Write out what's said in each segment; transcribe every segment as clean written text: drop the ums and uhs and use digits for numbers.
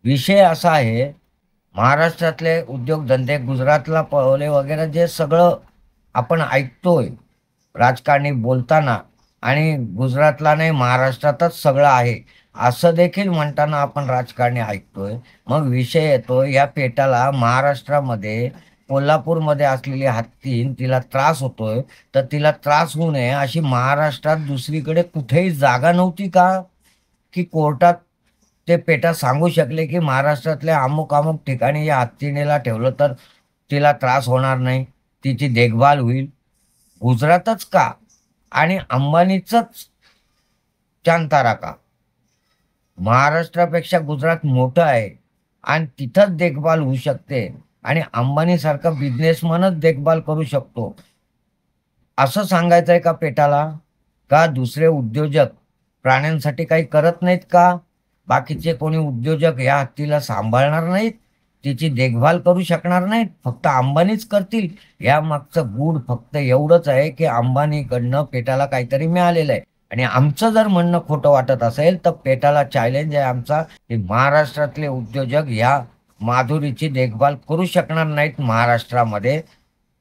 विषय असा आहे, महाराष्ट्रातले उद्योगधंदे गुजरातला पळवले वगैरे जे सगळं आपण ऐकतोय राजकारणी बोलताना आणि गुजरातला नाही महाराष्ट्रातच सगळं आहे असं देखील म्हणताना आपण राजकारणी ऐकतोय. मग विषय येतो या पेटाला महाराष्ट्रामध्ये कोल्हापूरमध्ये असलेली हत्तीन तिला त्रास होतोय, तर तिला त्रास होऊ नये अशी महाराष्ट्रात दुसरीकडे कुठेही जागा नव्हती का? की कोर्टात ते पेटा सांगू शकले की महाराष्ट्रातल्या अमुक अमुक ठिकाणी या हत्तीनेला ठेवलं तर तिला त्रास होणार नाही, तिची देखभाल होईल. गुजरातच का? आणि अंबानीचंच चांतारा का? महाराष्ट्रापेक्षा गुजरात मोठं आहे आणि तिथंच देखभाल होऊ शकते आणि अंबानीसारखा बिझनेसमनच देखभाल करू शकतो. असं सांगायचंय का पेटाला? का दुसरे उद्योजक प्राण्यांसाठी काही करत नाहीत का? बाकीचे कोणी उद्योजक या हत्तीला सांभाळणार नाहीत? तिची देखभाल करू शकणार नाहीत? फक्त अंबानीच करतील? यामागचं गूढ फक्त एवढंच आहे की अंबानीकडनं पेटाला काहीतरी मिळालेलं आहे. आणि आमचं जर म्हणणं खोटं वाटत असेल तर पेटाला चॅलेंज आहे आमचा की महाराष्ट्रातले उद्योजक ह्या माधुरीची देखभाल करू शकणार नाहीत महाराष्ट्रामध्ये.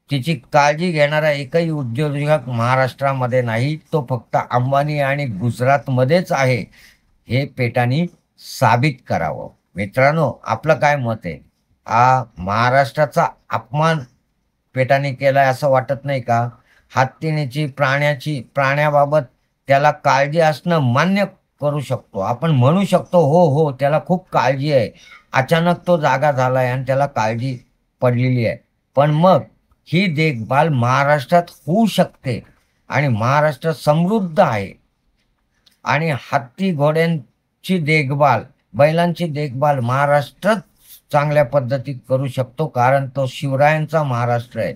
तिची काळजी घेणारा एकही उद्योजक महाराष्ट्रामध्ये नाही, तो फक्त अंबानी आणि गुजरातमध्येच आहे. हे पेटानी साबित करावं. मित्रांनो, आपलं काय मत आहे? हा महाराष्ट्राचा अपमान पेटाने केलाय असं वाटत नाही का? हत्तीनेची प्राण्याबाबत त्याला काळजी असणं मान्य करू शकतो. आपण म्हणू शकतो, हो, हो, त्याला खूप काळजी आहे. अचानक तो जागा झालाय आणि त्याला काळजी पडलेली आहे. पण मग ही देखभाल महाराष्ट्रात होऊ शकते आणि महाराष्ट्र समृद्ध आहे आणि हत्ती घोड्यांची देखभाल, बैलांची देखभाल महाराष्ट्रच चांगल्या पद्धतीत करू शकतो, कारण तो शिवरायांचा महाराष्ट्र आहे.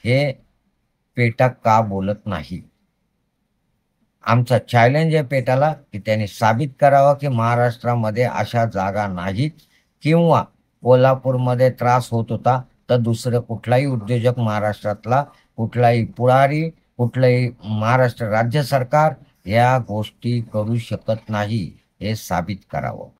हे पेटा का बोलत नाही? आमचा चॅलेंज आहे पेटाला की त्यांनी साबित करावं की महाराष्ट्रामध्ये अशा जागा नाहीत किंवा कोल्हापूरमध्ये त्रास होत होता तर दुसरं कुठलाही उद्योजक महाराष्ट्रातला, कुठलाही पुढारी, कुठलंही महाराष्ट्र राज्य सरकार या गोष्टी करू शकत नाही. हे साबित करावं.